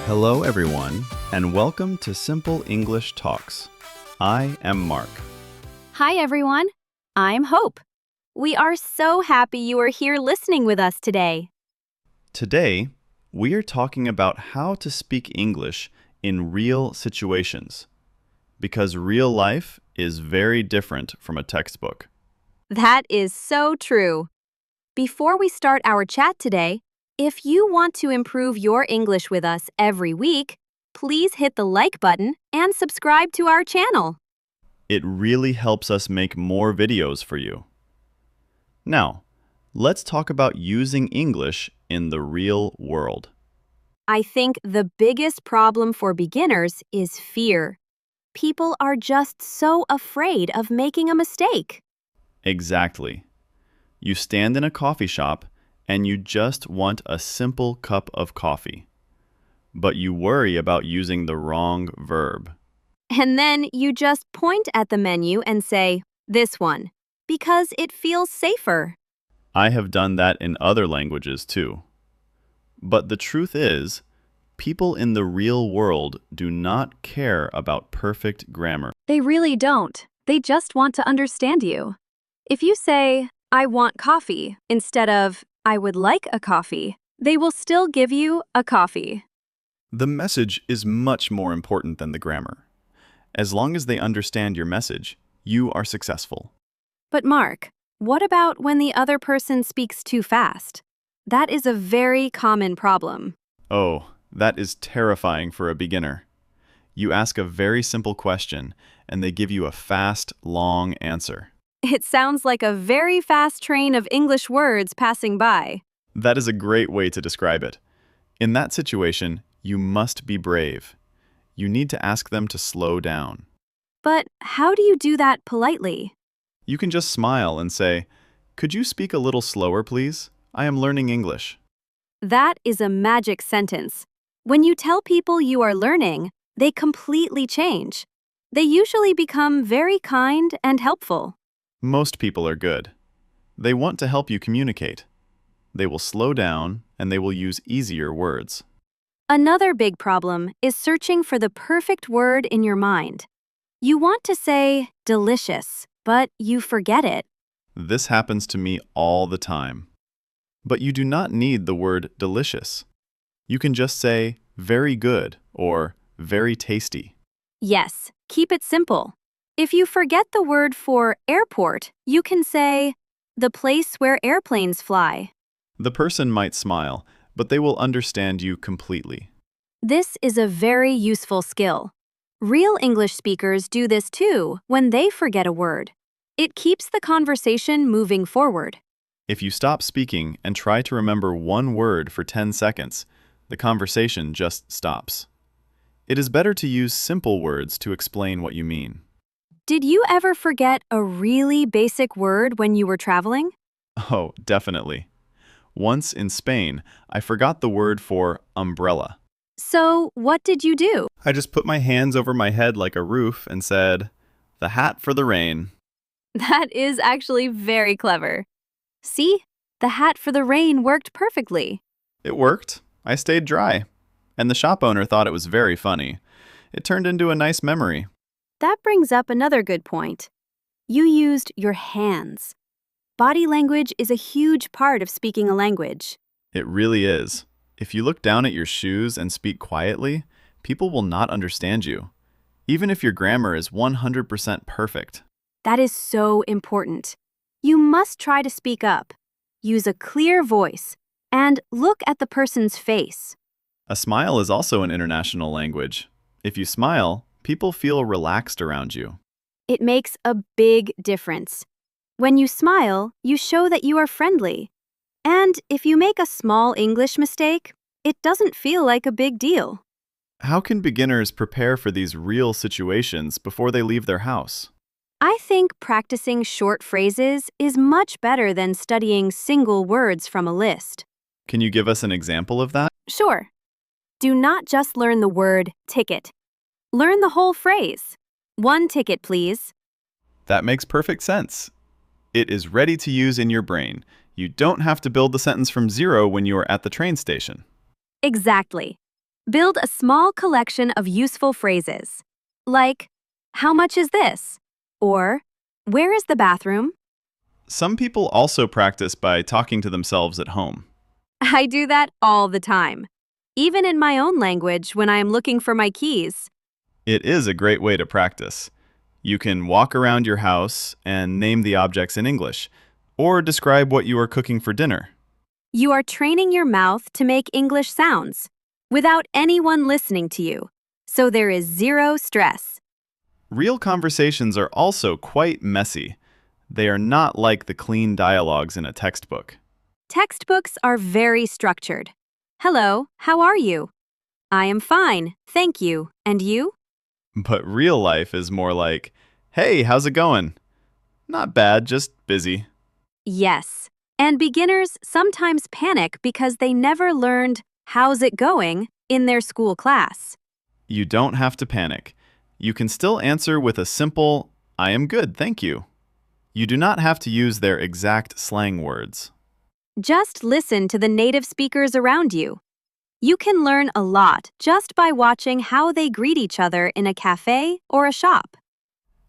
Hello, everyone, and welcome to Simple English Talks. I am Mark. Hi, everyone. I'm Hope. We are so happy you are here listening with us today. Today, we are talking about how to speak English in real situations, because real life is very different from a textbook. That is so true. Before we start our chat today, if you want to improve your English with us every week, please hit the like button and subscribe to our channel. It really helps us make more videos for you. Now, let's talk about using English in the real world. I think the biggest problem for beginners is fear. People are just so afraid of making a mistake. Exactly. You stand in a coffee shop and you just want a simple cup of coffee, but you worry about using the wrong verb. And then you just point at the menu and say, "This one," because it feels safer. I have done that in other languages too. But the truth is, people in the real world do not care about perfect grammar. They really don't. They just want to understand you. If you say, "I want coffee," instead of, "I would like a coffee," they will still give you a coffee. The message is much more important than the grammar. As long as they understand your message, you are successful. But Mark, what about when the other person speaks too fast? That is a very common problem. Oh, that is terrifying for a beginner. You ask a very simple question, and they give you a fast, long answer. It sounds like a very fast train of English words passing by. That is a great way to describe it. In that situation, you must be brave. You need to ask them to slow down. But how do you do that politely? You can just smile and say, "Could you speak a little slower, please? I am learning English." That is a magic sentence. When you tell people you are learning, they completely change. They usually become very kind and helpful. Most people are good. They want to help you communicate. They will slow down and they will use easier words. Another big problem is searching for the perfect word in your mind. You want to say delicious, but you forget it. This happens to me all the time. But you do not need the word delicious. You can just say very good or very tasty. Yes, keep it simple. If you forget the word for airport, you can say the place where airplanes fly. The person might smile, but they will understand you completely. This is a very useful skill. Real English speakers do this too when they forget a word. It keeps the conversation moving forward. If you stop speaking and try to remember one word for 10 seconds, the conversation just stops. It is better to use simple words to explain what you mean. Did you ever forget a really basic word when you were traveling? Oh, definitely. Once in Spain, I forgot the word for umbrella. So, what did you do? I just put my hands over my head like a roof and said, "The hat for the rain." That is actually very clever. See, the hat for the rain worked perfectly. It worked. I stayed dry. And the shop owner thought it was very funny. It turned into a nice memory. That brings up another good point. You used your hands. Body language is a huge part of speaking a language. It really is. If you look down at your shoes and speak quietly, people will not understand you, even if your grammar is 100% perfect. That is so important. You must try to speak up. Use a clear voice and look at the person's face. A smile is also an international language. If you smile, people feel relaxed around you. It makes a big difference. When you smile, you show that you are friendly. And if you make a small English mistake, it doesn't feel like a big deal. How can beginners prepare for these real situations before they leave their house? I think practicing short phrases is much better than studying single words from a list. Can you give us an example of that? Sure. Do not just learn the word ticket. Learn the whole phrase. "One ticket, please." That makes perfect sense. It is ready to use in your brain. You don't have to build the sentence from zero when you are at the train station. Exactly. Build a small collection of useful phrases, like, how much is this? Or, where is the bathroom? Some people also practice by talking to themselves at home. I do that all the time, even in my own language when I am looking for my keys. It is a great way to practice. You can walk around your house and name the objects in English, or describe what you are cooking for dinner. You are training your mouth to make English sounds without anyone listening to you, so there is zero stress. Real conversations are also quite messy. They are not like the clean dialogues in a textbook. Textbooks are very structured. Hello, how are you? I am fine, thank you. And you? But real life is more like, hey, how's it going? Not bad, just busy. Yes. And beginners sometimes panic because they never learned how's it going in their school class. You don't have to panic. You can still answer with a simple, I am good, thank you. You do not have to use their exact slang words. Just listen to the native speakers around you. You can learn a lot just by watching how they greet each other in a cafe or a shop.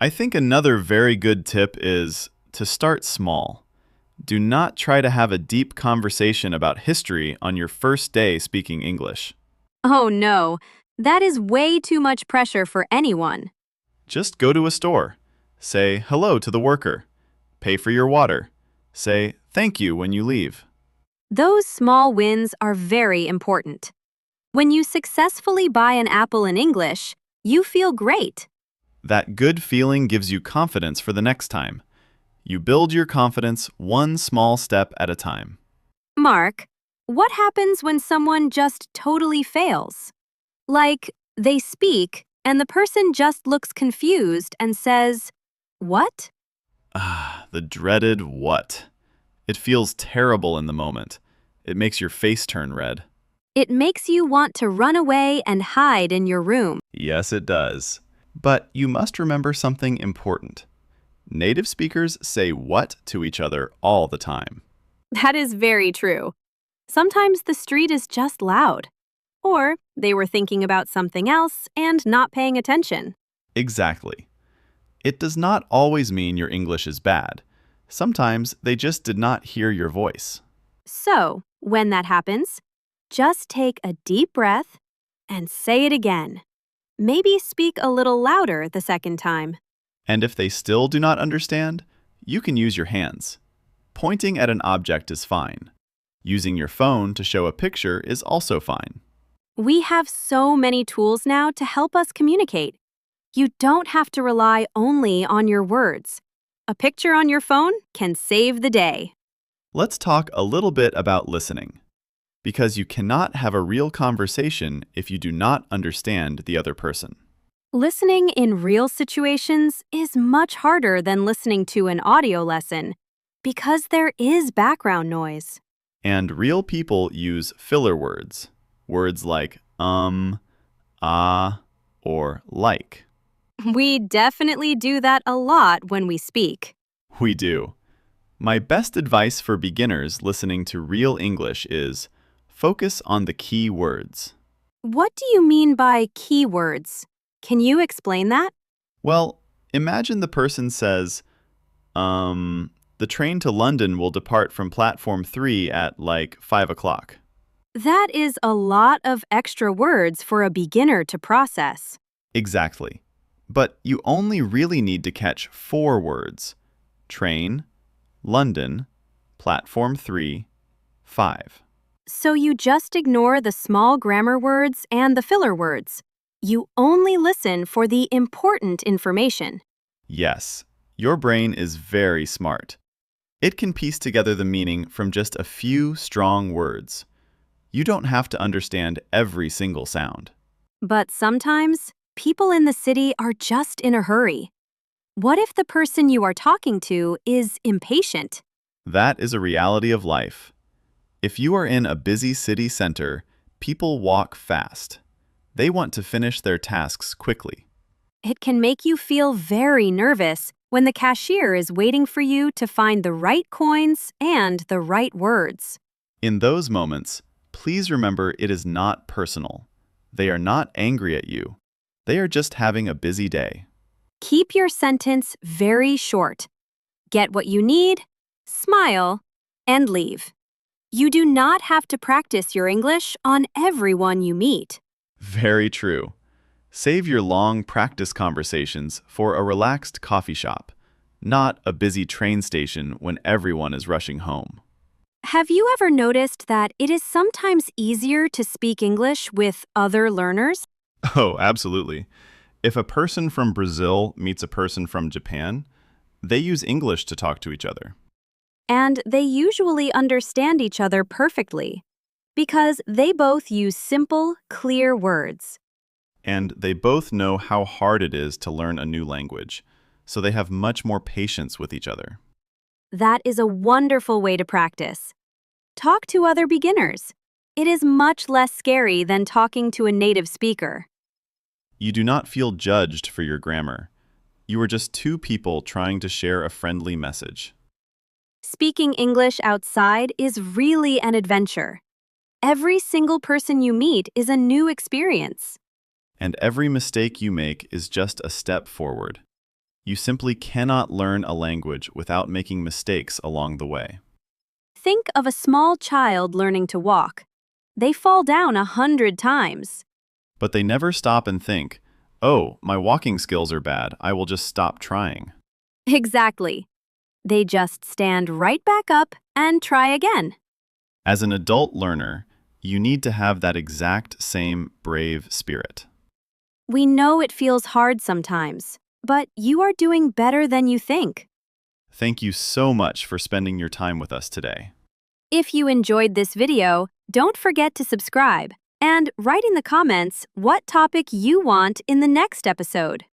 I think another very good tip is to start small. Do not try to have a deep conversation about history on your first day speaking English. Oh no, that is way too much pressure for anyone. Just go to a store. Say hello to the worker. Pay for your water. Say thank you when you leave. Those small wins are very important. When you successfully buy an apple in English, you feel great. That good feeling gives you confidence for the next time. You build your confidence one small step at a time. Mark, what happens when someone just totally fails? Like, they speak and the person just looks confused and says, "What?" Ah, the dreaded what. It feels terrible in the moment. It makes your face turn red. It makes you want to run away and hide in your room. Yes, it does. But you must remember something important. Native speakers say what to each other all the time. That is very true. Sometimes the street is just loud. Or they were thinking about something else and not paying attention. Exactly. It does not always mean your English is bad. Sometimes they just did not hear your voice. So, when that happens, just take a deep breath and say it again. Maybe speak a little louder the second time. And if they still do not understand, you can use your hands. Pointing at an object is fine. Using your phone to show a picture is also fine. We have so many tools now to help us communicate. You don't have to rely only on your words. A picture on your phone can save the day. Let's talk a little bit about listening. Because you cannot have a real conversation if you do not understand the other person. Listening in real situations is much harder than listening to an audio lesson because there is background noise. And real people use filler words. Words like ah, or like. We definitely do that a lot when we speak. We do. My best advice for beginners listening to real English is focus on the key words. What do you mean by keywords? Can you explain that? Well, imagine the person says, the train to London will depart from platform 3 at like 5 o'clock. That is a lot of extra words for a beginner to process. Exactly. But you only really need to catch 4 words. Train, London, platform 3, 5. So you just ignore the small grammar words and the filler words. You only listen for the important information. Yes, your brain is very smart. It can piece together the meaning from just a few strong words. You don't have to understand every single sound. But sometimes, people in the city are just in a hurry. What if the person you are talking to is impatient? That is a reality of life. If you are in a busy city center, people walk fast. They want to finish their tasks quickly. It can make you feel very nervous when the cashier is waiting for you to find the right coins and the right words. In those moments, please remember it is not personal. They are not angry at you. They are just having a busy day. Keep your sentence very short. Get what you need, smile, and leave. You do not have to practice your English on everyone you meet. Very true. Save your long practice conversations for a relaxed coffee shop, not a busy train station when everyone is rushing home. Have you ever noticed that it is sometimes easier to speak English with other learners? Oh, absolutely. If a person from Brazil meets a person from Japan, they use English to talk to each other. And they usually understand each other perfectly because they both use simple, clear words. And they both know how hard it is to learn a new language, so they have much more patience with each other. That is a wonderful way to practice. Talk to other beginners. It is much less scary than talking to a native speaker. You do not feel judged for your grammar. You are just two people trying to share a friendly message. Speaking English outside is really an adventure. Every single person you meet is a new experience. And every mistake you make is just a step forward. You simply cannot learn a language without making mistakes along the way. Think of a small child learning to walk. They fall down 100 times. But they never stop and think, oh, my walking skills are bad, I will just stop trying. Exactly. They just stand right back up and try again. As an adult learner, you need to have that exact same brave spirit. We know it feels hard sometimes, but you are doing better than you think. Thank you so much for spending your time with us today. If you enjoyed this video, don't forget to subscribe and write in the comments what topic you want in the next episode.